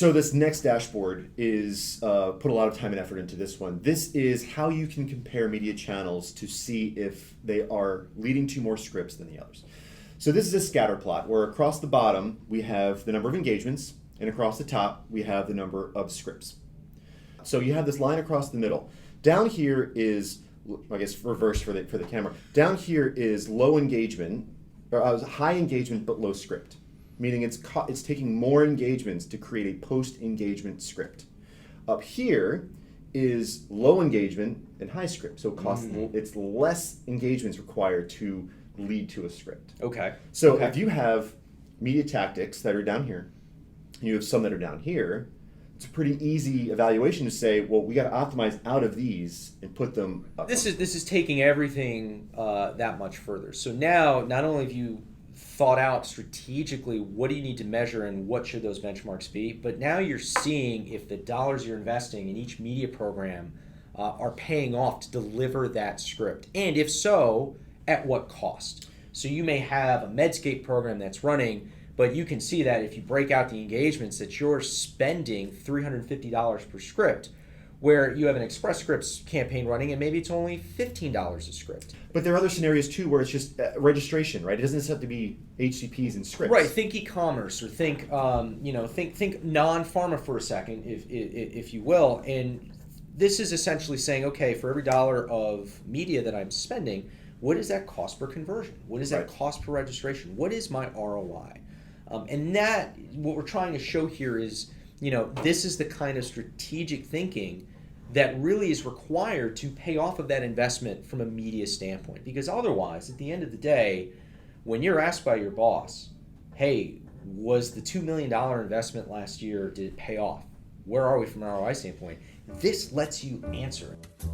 So this next dashboard is put a lot of time and effort into this one. This is how you can compare media channels to see if they are leading to more scripts than the others. So this is a scatter plot where across the bottom we have the number of engagements and across the top we have the number of scripts. So you have this line across the middle. Down here is, I guess reverse for the camera. Down here is low engagement, or high engagement but low script. Meaning it's taking more engagements to create a post-engagement script. Up here is low engagement and high script. So it's less engagements required to lead to a script. Okay. So if you have media tactics that are down here, and you have some that are down here, it's a pretty easy evaluation to say, well, we got to optimize out of these and put them up. This is taking everything that much further. So now, not only have you thought out strategically what do you need to measure and what should those benchmarks be, but now you're seeing if the dollars you're investing in each media program are paying off to deliver that script, and if so, at what cost. So you may have a Medscape program that's running, but you can see that if you break out the engagements that you're spending $350 per script, where you have an Express Scripts campaign running and maybe it's only $15 a script. But there are other scenarios too where it's just registration, right? It doesn't have to be HCPs and scripts. Right. Think e-commerce or think think non-pharma for a second, if you will. And this is essentially saying, okay, for every dollar of media that I'm spending, what is that cost per conversion? What is that cost per registration? What is my ROI? And that, what we're trying to show here is, this is the kind of strategic thinking that really is required to pay off of that investment from a media standpoint. Because otherwise, at the end of the day, when you're asked by your boss, hey, was the $2 million investment last year, did it pay off? Where are we from an ROI standpoint? This lets you answer it.